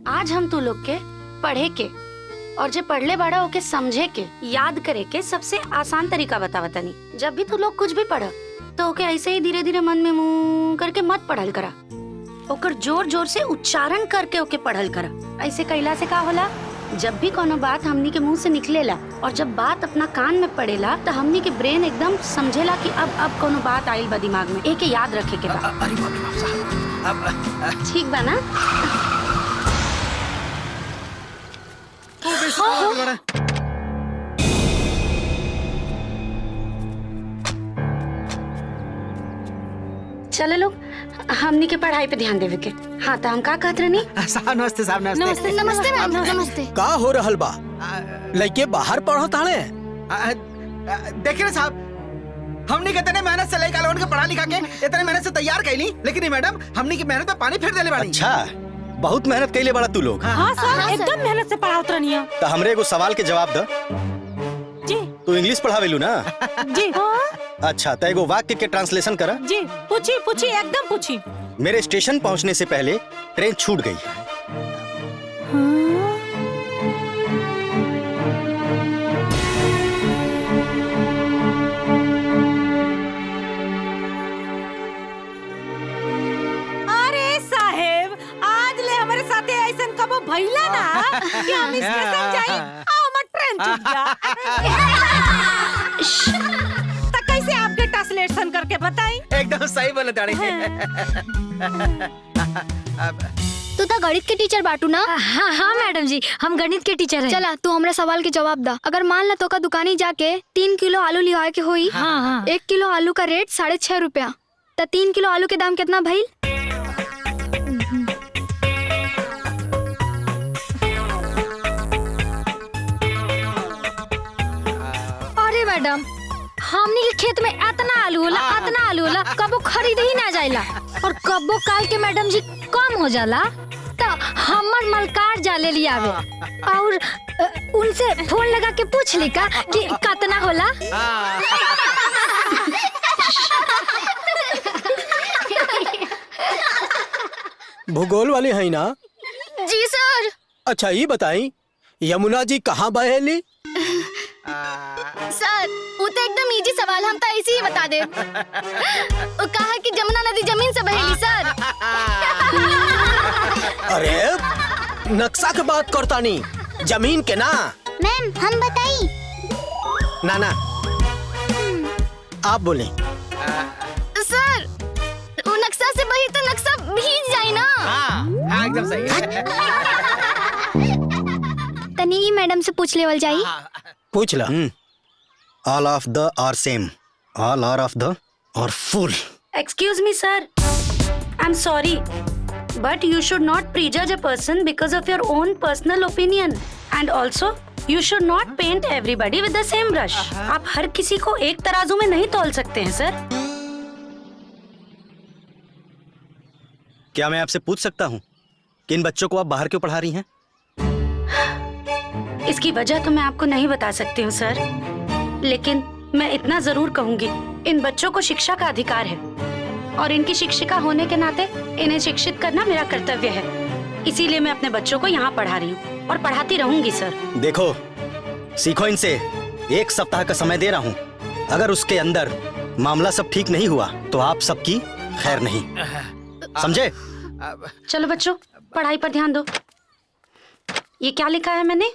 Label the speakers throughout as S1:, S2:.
S1: आज हम तू लोग के पढ़े के और जे पढ़ले बड़ा ओके समझे के याद करे के सबसे आसान तरीका बतावतनी। जब भी तू लोग कुछ भी पढ़ तो ओके ऐसे ही धीरे धीरे मन में मुंह करके मत पढ़ल करा, ओकर जोर जोर से उच्चारण करके ओके पढ़ल करा। ऐसे कइला से का होला, जब भी कोनो बात हमनी के मुंह से निकलेला और जब बात अपना कान में पड़ेला तो हमनी के ब्रेन एकदम समझेला कि अब कोनो बात आइल बा दिमाग में, एके याद रखे के बा।
S2: अरे बाप रे बाप साहब,
S1: ठीक बा ना? चलो लोग हमनी के पढ़ाई पे ध्यान देवे के। हाँ तो हम का कहत रहनी?
S2: साहब नमस्ते, साहब नमस्ते।
S1: नमस्ते नमस्ते मैम, नमस्ते।
S3: का हो रहल बा? लइके बाहर पढ़त ताड़े?
S2: देखिए ना साहब, हमने कितने मेहनत से लइका लोगन के पढ़ा लिखा के इतने मेहनत से तैयार कैली, लेकिन मैडम हमने की मेहनत पे पानी फेर देले बाड़ी।
S3: अच्छा, बहुत मेहनत कैले बड़ा तू लोग।
S4: हाँ सर, एकदम मेहनत से पढ़ावत रहनी है।
S3: तो हमरे एगो सवाल के जवाब द।
S4: जी
S3: तू इंग्लिश पढ़ावेलू ना?
S4: जी
S3: अच्छा, तो एगो वाक्य के ट्रांसलेशन करा।
S4: जी पूछी पूछी, एकदम पूछी।
S3: मेरे स्टेशन पहुंचने से पहले ट्रेन छूट गई।
S4: अरे साहेब, आज ले हमारे साथे ऐसन कबो भइला ना कि हम स्टेशन जाई और हमार ट्रेन छूट जा। तो कैसे आपके ट्रांसलेशन करके बताई?
S2: एकदम सही बोले ताड़ी।
S5: तू तो गणित के टीचर बाटू ना?
S6: हाँ हाँ मैडम जी, हम गणित के टीचर हैं।
S5: चला तू हमरा सवाल के जवाब दा। अगर मान ला तो का दुकानी जाके 3 किलो आलू लिवाए के होई।
S6: हाँ हाँ।
S5: 1 किलो आलू का रेट 6.5 रुपया, तो 3 किलो आलू के दाम कितना भइल?
S6: अरे मैडम, हमनी के खेत में इतना आलू होला कबो खरीद ही ना जाइला, और कबो काल के मैडम जी कम हो जाला तो हमर मलकार जाले लियावे और उनसे फोन लगा के पूछ ली का कि कितना होला।
S3: भूगोल वाली है ना?
S5: जी सर।
S3: अच्छा ये बताई, यमुना जी कहाँ बहेली?
S5: सर वो तो एकदम इजी सवाल, हम तो ऐसे ही बता दे। वो कहा कि जमुना नदी जमीन से बहेली सर।
S3: अरे नक्शा के बात करता नहीं, जमीन के ना।
S5: मैम हम बताई।
S3: ना आप बोले।
S5: सर वो नक्शा से बही तो नक्शा भीज जाए ना।
S2: हाँ एकदम सही।
S5: तनी मैडम से पूछ लेवल जाई।
S3: पूछ ला। All of the are same. All are of the are full.
S1: Excuse me, sir. I'm sorry, but you should not prejudge a person because of your own personal opinion. And also, you should not paint everybody with the same brush. आप हर किसी को एक तराजू में नहीं तौल सकते हैं, सर।
S3: क्या मैं आपसे पूछ सकता हूँ कि इन बच्चों को आप बाहर क्यों पढ़ा रही हैं?
S1: इसकी वजह तो मैं आपको नहीं बता सकती हूँ सर, लेकिन मैं इतना जरूर कहूँगी, इन बच्चों को शिक्षा का अधिकार है और इनकी शिक्षिका होने के नाते इन्हें शिक्षित करना मेरा कर्तव्य है। इसीलिए मैं अपने बच्चों को यहाँ पढ़ा रही हूँ और पढ़ाती रहूंगी सर।
S3: देखो, सीखो इनसे। 1 सप्ताह का समय दे रहा हूँ, अगर उसके अंदर मामला सब ठीक नहीं हुआ तो आप सबकी खैर नहीं, समझे?
S1: चलो बच्चों, पढ़ाई पर ध्यान दो। ये क्या लिखा है मैंने?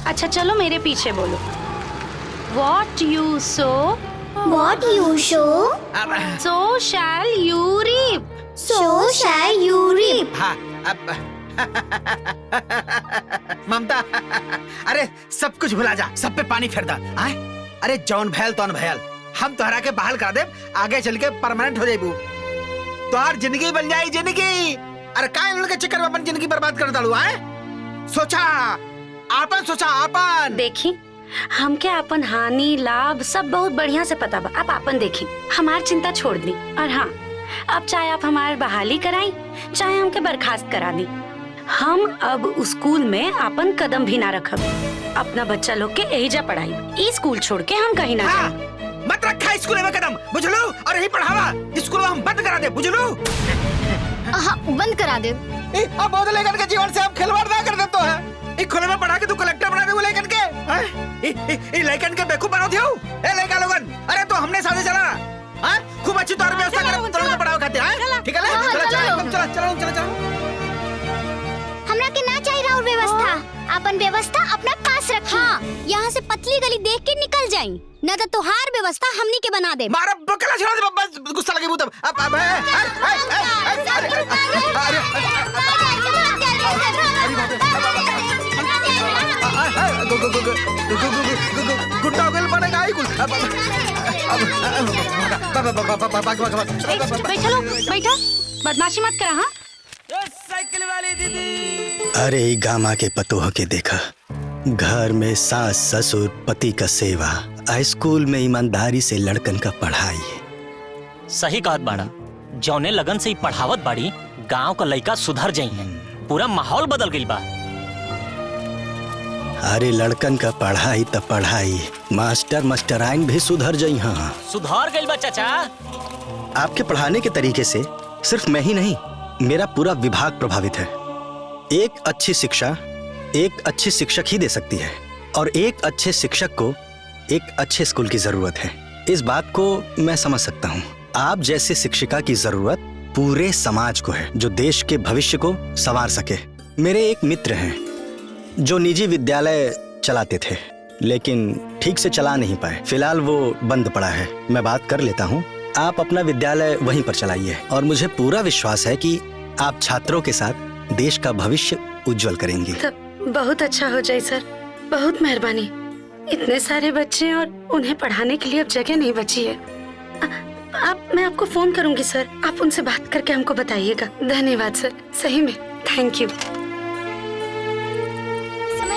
S1: अच्छा चलो मेरे पीछे बोलो। What you sow,
S5: What you sow,
S1: so shall you reap.
S5: so shall you reap.
S2: हाँ ममता, अरे सब कुछ भुला जा, सब पे पानी फेर दा। अरे जौन भैल तौन भैल, हम तोहरा के बहाल कर दे, आगे चल के परमानेंट हो जाइबू, तोहार जिंदगी बन जाई जिंदगी। अरे का इन लोग के चक्कर में अपन जिंदगी बर्बाद कर डालू? सोचा आपन, सोचा आपन।
S1: देखी, हमके अपन हानि लाभ सब बहुत बढ़िया से पता बा। आप आपन देखी, हमार चिंता छोड़ दी। और हाँ, अब चाहे आप हमारी बहाली कराई, चाहे हमके बर्खास्त करा दी, हम अब स्कूल में अपन कदम भी ना रखब। अपना बच्चा लोग के एहिजा पढ़ाई, ई स्कूल छोड़ के हम कहीं ना जाएं।
S2: मत रखा स्कूल में कदम, बुझलू? और यही पढ़ावा स्कूल हम बंद करा दे, बुझलू?
S5: हाँ बंद करा दे।
S2: अब बहुत लेकर के जीवन से आप खिलवाड़ ना कर दे तो है। खुले में पढ़ा के तू कलेक्टर बना दे वो लेकर के लेकर के बेवकूफ बनो थे। ए लड़का लोगन, अरे तो हमने साथे चला खूब अच्छी तौर व्यवस्था कर तुरंत पढ़ाओ खाते हैं। ठीक है चलो।
S7: हमरा के ना चाहिए राउर व्यवस्था, अपन व्यवस्था अपना पास रखी। हाँ, यहाँ से पतली गली देख के निकल जाई, न तो तुहार व्यवस्था हमनी के बना दे।
S2: मारा बकला छड़ा दे, बस गुस्सा लगे मुंह तब। अब गुड्डा गल बनेगा आई कुल।
S1: बैठो लोग, बैठो, बदमाशी मत करा। हाँ
S8: साइकिल वाली दीदी।
S3: अरे गामा के पतोह के देखा, घर में सास ससुर पति का सेवा, स्कूल में ईमानदारी से लड़कन का पढ़ाई।
S8: सही कहत बाड़ा, जौने लगन से ही पढ़ावत बाड़ी, गांव का लड़का सुधर जाई है। पूरा माहौल बदल गई बा।
S3: अरे लड़कन का पढ़ाई त पढ़ाई, मास्टर मास्टराइन भी सुधर जाई। हाँ
S8: सुधर गई बा चाचा।
S3: आपके पढ़ाने के तरीके से सिर्फ मैं ही नहीं, मेरा पूरा विभाग प्रभावित है। एक अच्छी शिक्षा एक अच्छे शिक्षक ही दे सकती है, और एक अच्छे शिक्षक को एक अच्छे स्कूल की जरूरत है। इस बात को मैं समझ सकता हूँ। आप जैसे शिक्षिका की जरूरत पूरे समाज को है, जो देश के भविष्य को संवार सके। मेरे एक मित्र हैं जो निजी विद्यालय चलाते थे, लेकिन ठीक से चला नहीं पाए। फिलहाल वो बंद पड़ा है। मैं बात कर लेता हूँ, आप अपना विद्यालय वहीं पर चलाइए, और मुझे पूरा विश्वास है कि आप छात्रों के साथ देश का भविष्य उज्जवल करेंगी।
S1: बहुत अच्छा हो जाए सर, बहुत मेहरबानी। इतने सारे बच्चे और उन्हें पढ़ाने के लिए अब जगह नहीं बची है। मैं आपको फोन करूंगी सर, आप उनसे बात करके हमको बताइएगा। धन्यवाद सर, सही में थैंक यू।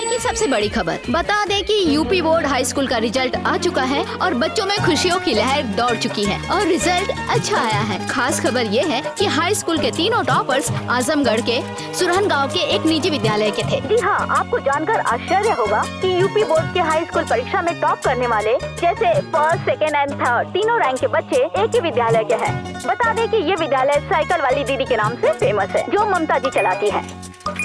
S5: की सबसे बड़ी खबर बता दें कि यूपी बोर्ड हाई स्कूल का रिजल्ट आ चुका है और बच्चों में खुशियों की लहर दौड़ चुकी है और रिजल्ट अच्छा आया है। खास खबर ये है कि हाई स्कूल के तीनों टॉपर्स आजमगढ़ के सुरहन गांव के एक निजी विद्यालय के थे।
S9: जी हाँ, आपको जानकर आश्चर्य होगा कि यूपी बोर्ड के हाई स्कूल परीक्षा में टॉप करने वाले जैसे फर्स्ट, सेकेंड एंड थर्ड तीनों रैंक के बच्चे एक ही विद्यालय के हैं। बता दें कि ये विद्यालय साइकिल वाली दीदी के नाम से फेमस है, जो ममता जी चलाती है।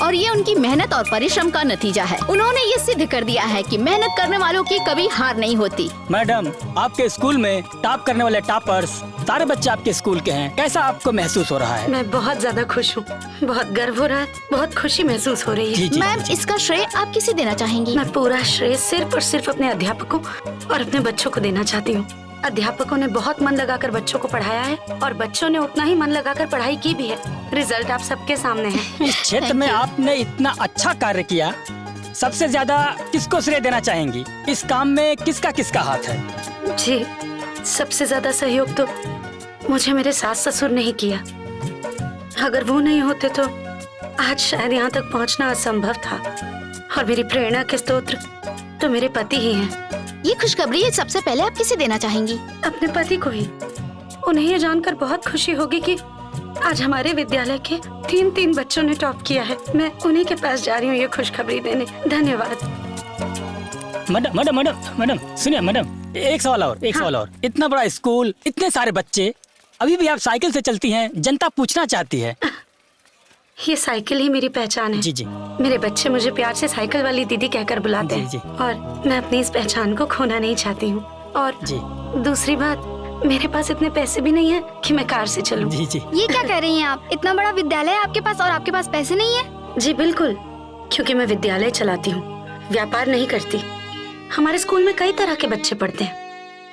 S5: और ये उनकी मेहनत और परिश्रम का नतीजा है। उन्होंने ये सिद्ध कर दिया है कि मेहनत करने वालों की कभी हार नहीं होती।
S10: मैडम, आपके स्कूल में टॉप करने वाले टॉपर्स सारे बच्चे आपके स्कूल के हैं। कैसा आपको महसूस हो रहा है?
S1: मैं बहुत ज्यादा खुश हूँ, बहुत गर्व हो रहा है, बहुत खुशी महसूस हो रही है।
S5: मैम, इसका श्रेय आप किसे देना चाहेंगी?
S1: मैं पूरा श्रेय सिर्फ और सिर्फ अपने अध्यापकों और अपने बच्चों को देना चाहती हूँ। अध्यापकों ने बहुत मन लगाकर बच्चों को पढ़ाया है और बच्चों ने उतना ही मन लगाकर पढ़ाई की भी है। रिजल्ट आप सबके सामने है।
S10: इस क्षेत्र में आपने इतना अच्छा कार्य किया, सबसे ज्यादा किसको श्रेय देना चाहेंगी? इस काम में किसका किसका हाथ है?
S1: जी, सबसे ज्यादा सहयोग तो मुझे मेरे सास ससुर ने ही किया। अगर वो नहीं होते तो आज शायद यहाँ तक पहुँचना असंभव था। और मेरी प्रेरणा के स्रोत तो मेरे पति ही हैं।
S5: ये खुशखबरी सबसे पहले आप किसे देना चाहेंगी?
S1: अपने पति को ही। उन्हें ये जानकर बहुत खुशी होगी कि आज हमारे विद्यालय के 3 बच्चों ने टॉप किया है। मैं उन्हीं के पास जा रही हूँ ये खुशखबरी देने। धन्यवाद।
S10: मैडम सुनिए मैडम, एक सवाल और। इतना बड़ा स्कूल, इतने सारे बच्चे, अभी भी आप साइकिल से चलती हैं। जनता पूछना चाहती है।
S1: ये साइकिल ही मेरी पहचान है।
S10: जी।
S1: मेरे बच्चे मुझे प्यार से साइकिल वाली दीदी कहकर बुलाते हैं। और मैं अपनी इस पहचान को खोना नहीं चाहती हूँ। और दूसरी बात, मेरे पास इतने पैसे भी नहीं है कि मैं कार से चलूं।
S10: जी।
S6: ये क्या कह रही हैं आप? इतना बड़ा विद्यालय है आपके पास और आपके पास पैसे नहीं है?
S1: जी बिल्कुल, क्योंकि मैं विद्यालय चलाती हूँ, व्यापार नहीं करती। हमारे स्कूल में कई तरह के बच्चे पढ़ते हैं,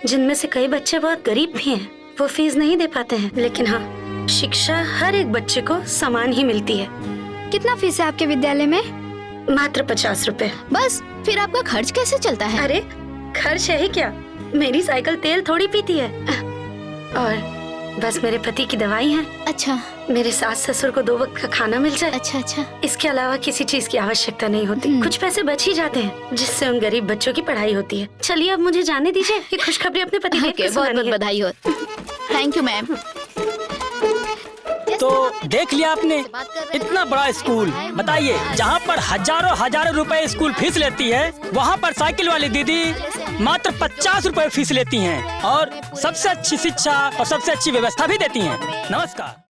S1: जिनमें से कई बच्चे बहुत गरीब भी हैं। वो फीस नहीं दे पाते हैं, लेकिन हाँ, शिक्षा हर एक बच्चे को समान ही मिलती है।
S6: कितना फीस है आपके विद्यालय में?
S1: मात्र 50 रुपए।
S5: बस? फिर आपका खर्च कैसे चलता है?
S1: अरे खर्च है ही क्या, मेरी साइकिल तेल थोड़ी पीती है। और बस मेरे पति की दवाई है।
S5: अच्छा।
S1: मेरे सास ससुर को 2 वक्त का खाना मिल जाए।
S5: अच्छा।
S1: इसके अलावा किसी चीज की आवश्यकता नहीं होती। कुछ पैसे बच ही जाते हैं, जिससे उन गरीब बच्चों की पढ़ाई होती है। चलिए अब मुझे जाने दीजिए। ये खुशखबरी अपने पति को
S5: बहुत बधाई हो। Thank you ma'am.
S10: तो देख लिया आपने, इतना बड़ा स्कूल, बताइए, जहाँ पर हजारों रुपए स्कूल फीस लेती है, वहाँ पर साइकिल वाली दीदी मात्र 50 रुपए फीस लेती हैं और सबसे अच्छी शिक्षा और सबसे अच्छी व्यवस्था भी देती हैं। नमस्कार।